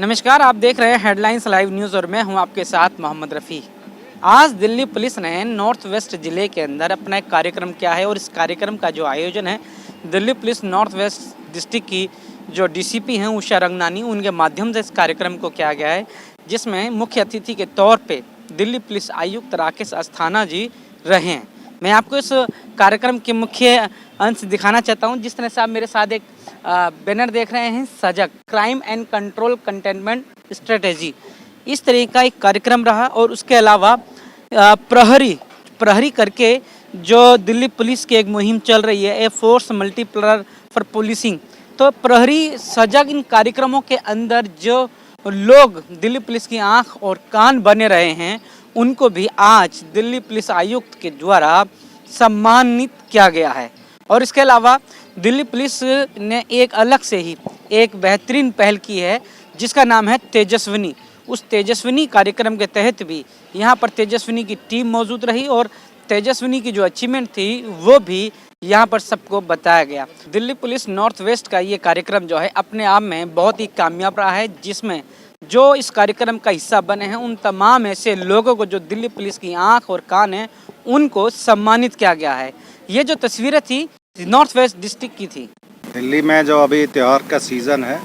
नमस्कार, आप देख रहे हैं हेडलाइंस लाइव न्यूज़ और मैं हूं आपके साथ मोहम्मद रफ़ी। आज दिल्ली पुलिस ने नॉर्थ वेस्ट ज़िले के अंदर अपना एक कार्यक्रम किया है और इस कार्यक्रम का जो आयोजन है Delhi police north west district की जो डीसीपी हैं उषा रंगनानी, उनके माध्यम से इस कार्यक्रम को किया गया है, जिसमें मुख्य अतिथि के तौर पर दिल्ली पुलिस आयुक्त राकेश अस्थाना जी रहे हैं। मैं आपको इस कार्यक्रम के मुख्य अंश दिखाना चाहता हूं। जिस तरह से आप मेरे साथ एक बैनर देख रहे हैं, सजग crime and control containment strategy, इस तरह का एक कार्यक्रम रहा। और उसके अलावा प्रहरी करके जो दिल्ली पुलिस की एक मुहिम चल रही है, a force multiplier for policing, तो प्रहरी सजग इन कार्यक्रमों के अंदर जो लोग दिल्ली पुलिस की आंख और कान बने रहे हैं उनको भी आज दिल्ली पुलिस आयुक्त के द्वारा सम्मानित किया गया है। और इसके अलावा दिल्ली पुलिस ने एक अलग से ही एक बेहतरीन पहल की है जिसका नाम है तेजस्विनी। उस तेजस्विनी कार्यक्रम के तहत भी यहाँ पर तेजस्विनी की टीम मौजूद रही और तेजस्विनी की जो अचीवमेंट थी वो भी यहाँ पर सबको बताया गया। दिल्ली पुलिस नॉर्थ वेस्ट का ये कार्यक्रम जो है अपने आप में बहुत ही कामयाब रहा है, जिसमें जो इस कार्यक्रम का हिस्सा बने हैं उन तमाम ऐसे लोगों को जो दिल्ली पुलिस की आंख और कान है उनको सम्मानित किया गया है। ये जो तस्वीरें थी नॉर्थ वेस्ट डिस्ट्रिक्ट की थी। दिल्ली में जो अभी त्यौहार का सीज़न है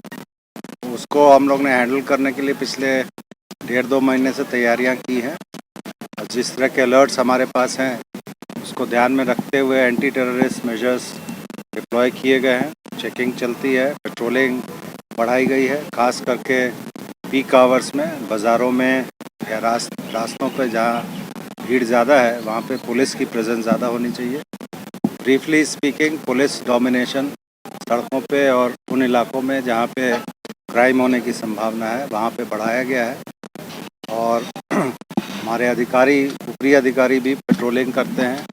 उसको हम लोग ने हैंडल करने के लिए पिछले 1.5-2 महीने से तैयारियां की हैं। और जिस तरह के अलर्ट्स हमारे पास हैं उसको ध्यान में रखते हुए एंटी टेररिस्ट मेजर्स डिप्लॉय किए गए हैं। चेकिंग चलती है, पेट्रोलिंग बढ़ाई गई है, खास करके पीक आवर्स में बाज़ारों में या रास्तों पर जहाँ भीड़ ज़्यादा है वहाँ पे पुलिस की प्रेजेंस ज़्यादा होनी चाहिए। ब्रीफली स्पीकिंग, पुलिस डोमिनेशन सड़कों पे और उन इलाकों में जहाँ पे क्राइम होने की संभावना है वहाँ पे बढ़ाया गया है। और हमारे अधिकारी, ऊपरी अधिकारी भी पेट्रोलिंग करते हैं,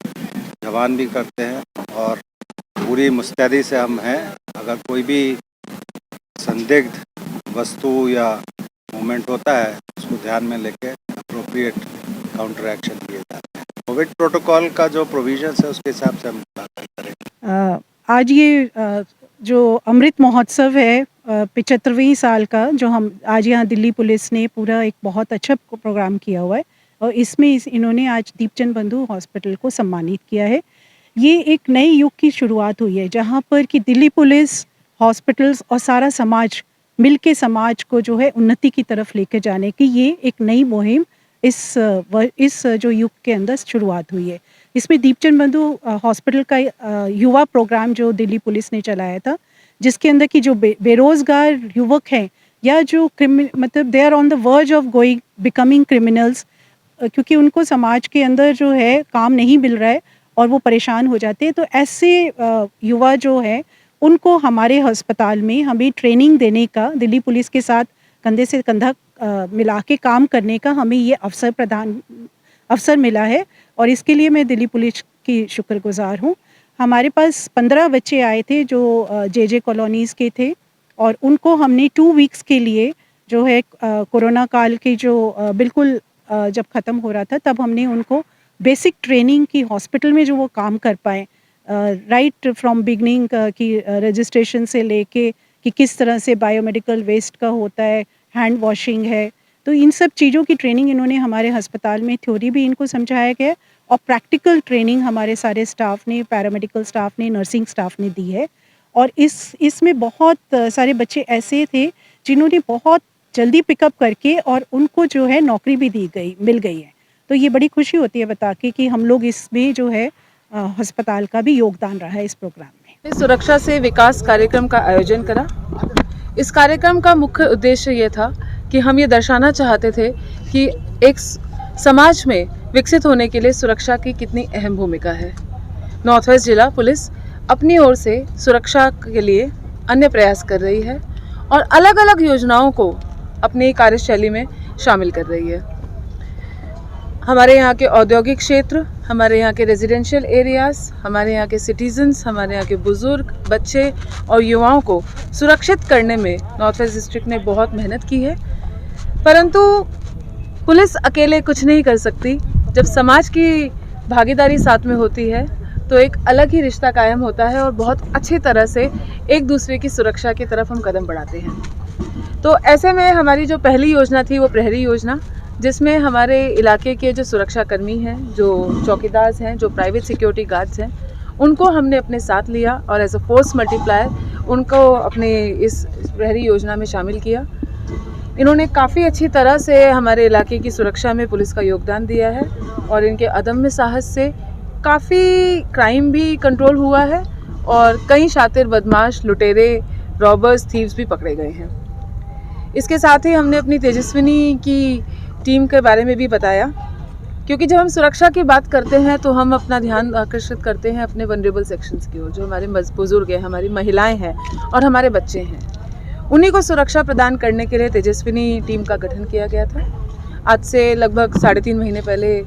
जवान भी करते हैं और पूरी मुस्तैदी से हम हैं। अगर कोई भी संदिग्ध वस्तु या मूवमेंट होता है उसको ध्यान में लेके अप्रोप्रिएट काउंटर एक्शन लिए जाते हैं। कोविड प्रोटोकॉल का जो प्रोविजंस है उसके हिसाब से हम करेंगे। आज ये जो अमृत महोत्सव है 75वीं साल का, जो हम आज यहाँ दिल्ली पुलिस ने पूरा एक बहुत अच्छा प्रोग्राम किया हुआ है और इसमें इन्होंने आज दीपचंद बंधु हॉस्पिटल को सम्मानित किया है। ये एक नए युग की शुरुआत हुई है जहाँ पर कि दिल्ली पुलिस, हॉस्पिटल्स और सारा समाज मिल के समाज को जो है उन्नति की तरफ लेकर जाने की ये एक नई मुहिम इस जो युग के अंदर शुरुआत हुई है। इसमें दीपचंद बंधु हॉस्पिटल का युवा प्रोग्राम जो दिल्ली पुलिस ने चलाया था, जिसके अंदर की जो बेरोज़गार युवक हैं या जो मतलब they are on the verge of becoming criminals, क्योंकि उनको समाज के अंदर जो है काम नहीं मिल रहा है और वो परेशान हो जाते हैं, तो ऐसे युवा जो है उनको हमारे अस्पताल में हमें ट्रेनिंग देने का, दिल्ली पुलिस के साथ कंधे से कंधा मिला के काम करने का हमें ये अवसर मिला है और इसके लिए मैं दिल्ली पुलिस की शुक्रगुजार हूँ। हमारे पास 15 बच्चे आए थे जो जे कॉलोनीज़ के थे और उनको हमने 2 वीक्स के लिए जो है कोरोना काल के जो बिल्कुल जब ख़त्म हो रहा था तब हमने उनको बेसिक ट्रेनिंग की, हॉस्पिटल में जो वो काम कर पाएँ, राइट फ्रॉम बिगनिंग की रजिस्ट्रेशन से लेके कि किस तरह से बायोमेडिकल वेस्ट का होता है, हैंड वॉशिंग है, तो इन सब चीज़ों की ट्रेनिंग इन्होंने हमारे अस्पताल में, थ्योरी भी इनको समझाया गया और प्रैक्टिकल ट्रेनिंग हमारे सारे स्टाफ ने, पैरामेडिकल स्टाफ ने, नर्सिंग स्टाफ ने दी है। और इसमें बहुत सारे बच्चे ऐसे थे जिन्होंने बहुत जल्दी पिकअप करके और उनको जो है नौकरी भी मिल गई है। तो ये बड़ी खुशी होती है बता के कि हम लोग इसमें जो है अस्पताल का भी योगदान रहा है इस प्रोग्राम में। सुरक्षा से विकास कार्यक्रम का आयोजन करा। इस कार्यक्रम का मुख्य उद्देश्य ये था कि हम ये दर्शाना चाहते थे कि एक समाज में विकसित होने के लिए सुरक्षा की कितनी अहम भूमिका है। नॉर्थ वेस्ट जिला पुलिस अपनी ओर से सुरक्षा के लिए अन्य प्रयास कर रही है और अलग अलग योजनाओं को अपनी कार्यशैली में शामिल कर रही है। हमारे यहाँ के औद्योगिक क्षेत्र, हमारे यहाँ के रेजिडेंशियल एरियाज़, हमारे यहाँ के सिटीजन्स, हमारे यहाँ के बुज़ुर्ग, बच्चे और युवाओं को सुरक्षित करने में नॉर्थ वेस्ट डिस्ट्रिक्ट ने बहुत मेहनत की है। परंतु पुलिस अकेले कुछ नहीं कर सकती। जब समाज की भागीदारी साथ में होती है तो एक अलग ही रिश्ता कायम होता है और बहुत अच्छी तरह से एक दूसरे की सुरक्षा की तरफ हम कदम बढ़ाते हैं। तो ऐसे में हमारी जो पहली योजना थी वो प्रहरी योजना, जिसमें हमारे इलाके के जो सुरक्षाकर्मी हैं, जो चौकीदार हैं, जो प्राइवेट सिक्योरिटी गार्ड्स हैं, उनको हमने अपने साथ लिया और एज अ फोर्स मल्टीप्लायर उनको अपने इस प्रहरी योजना में शामिल किया। इन्होंने काफ़ी अच्छी तरह से हमारे इलाके की सुरक्षा में पुलिस का योगदान दिया है और इनके अदम्य साहस से काफ़ी क्राइम भी कंट्रोल हुआ है और कई शातिर बदमाश, लुटेरे, रॉबर्स, थीव्स भी पकड़े गए हैं। इसके साथ ही हमने अपनी तेजस्विनी की टीम के बारे में भी बताया, क्योंकि जब हम सुरक्षा की बात करते हैं तो हम अपना ध्यान आकर्षित करते हैं अपने वनरेबल सेक्शंस की ओर, जो हमारे बुजुर्ग हैं, हमारी महिलाएं हैं और हमारे बच्चे हैं। उन्हीं को सुरक्षा प्रदान करने के लिए तेजस्विनी टीम का गठन किया गया था। आज से लगभग 3.5 महीने पहले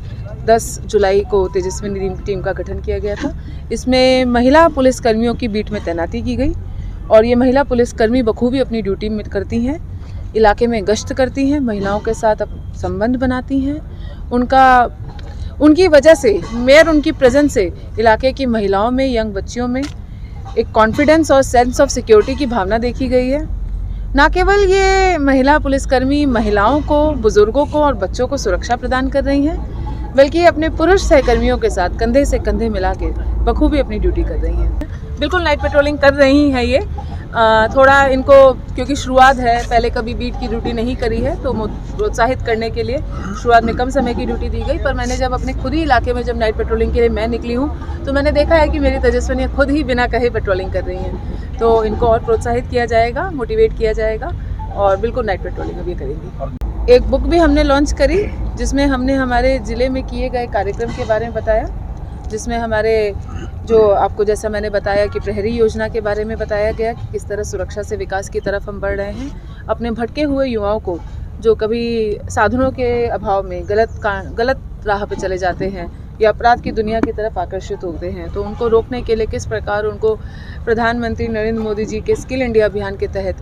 10 जुलाई को तेजस्विनी टीम का गठन किया गया था। इसमें महिला पुलिसकर्मियों की बीट में तैनाती की गई और ये महिला पुलिसकर्मी बखूबी अपनी ड्यूटी में करती हैं, इलाके में गश्त करती हैं, महिलाओं के साथ संबंध बनाती हैं। उनकी वजह से, मेयर उनकी प्रेजेंस से इलाके की महिलाओं में, यंग बच्चियों में एक कॉन्फिडेंस और सेंस ऑफ सिक्योरिटी की भावना देखी गई है। ना केवल ये महिला पुलिसकर्मी महिलाओं को, बुजुर्गों को और बच्चों को सुरक्षा प्रदान कर रही हैं, बल्कि अपने पुरुष सहकर्मियों के साथ कंधे से कंधे मिला के बखूबी अपनी ड्यूटी कर रही हैं। बिल्कुल नाइट पेट्रोलिंग कर रही हैं ये। थोड़ा इनको, क्योंकि शुरुआत है, पहले कभी बीट की ड्यूटी नहीं करी है, तो प्रोत्साहित करने के लिए शुरुआत में कम समय की ड्यूटी दी गई। पर मैंने जब अपने खुद ही इलाके में जब नाइट पेट्रोलिंग के लिए मैं निकली हूँ, तो मैंने देखा है कि मेरी तेजस्विनी खुद ही बिना कहे पेट्रोलिंग कर रही हैं। तो इनको और प्रोत्साहित किया जाएगा, मोटिवेट किया जाएगा और बिल्कुल नाइट पेट्रोलिंग अभी करेंगी। एक बुक भी हमने लॉन्च करी, जिसमें हमने हमारे ज़िले में किए गए कार्यक्रम के बारे में बताया, जिसमें हमारे जो आपको जैसा मैंने बताया कि प्रहरी योजना के बारे में बताया गया कि किस तरह सुरक्षा से विकास की तरफ हम बढ़ रहे हैं। अपने भटके हुए युवाओं को, जो कभी साधनों के अभाव में गलत राह पे चले जाते हैं या अपराध की दुनिया की तरफ आकर्षित होते हैं, तो उनको रोकने के लिए किस प्रकार उनको प्रधानमंत्री नरेंद्र मोदी जी के स्किल इंडिया अभियान के तहत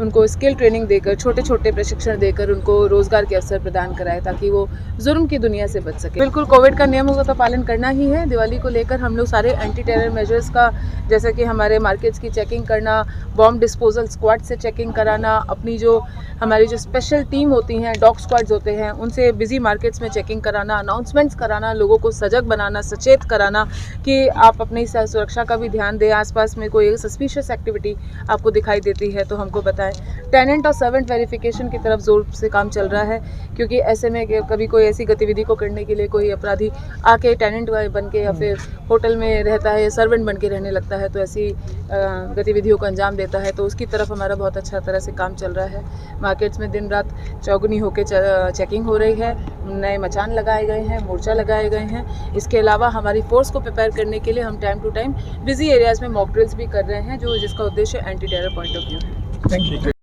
उनको स्किल ट्रेनिंग देकर, छोटे छोटे प्रशिक्षण देकर उनको रोज़गार के अवसर प्रदान कराए, ताकि वो जुर्म की दुनिया से बच सके। बिल्कुल कोविड का नियमों का तो पालन करना ही है। दिवाली को लेकर हम लोग सारे एंटी टेरर मेजर्स का, जैसे कि हमारे मार्केट्स की चेकिंग करना, बॉम्ब डिस्पोजल स्क्वाड से चेकिंग कराना, अपनी जो हमारी जो स्पेशल टीम होती हैं, डॉग स्क्वाड्स होते हैं, उनसे बिजी मार्केट्स में चेकिंग कराना, अनाउंसमेंट्स कराना, लोगों को सजग बनाना, सचेत कराना कि आप अपनी सुरक्षा का भी ध्यान दें। आसपास में कोई सस्पिशियस एक्टिविटी आपको दिखाई देती है तो हमको बताएं। टेनेंट और सर्वेंट वेरिफिकेशन की तरफ जोर से काम चल रहा है, क्योंकि ऐसे में कभी कोई ऐसी गतिविधि को करने के लिए कोई अपराधी आके टेनेंट बन के या फिर होटल में रहता है या सर्वेंट बन के रहने लगता है, तो ऐसी गतिविधियों को अंजाम देता है, तो उसकी तरफ हमारा बहुत अच्छा तरह से काम चल रहा है। मार्केट्स में दिन रात चौगुनी होकर चेकिंग हो रही है, नए मचान लगाए गए हैं, मोर्चा लगाए गए हैं। इसके अलावा हमारी फोर्स को प्रिपेयर करने के लिए हम time to time busy areas में मॉक ड्रिल्स भी कर रहे हैं, जिसका उद्देश्य anti terror point of view है। Thank you.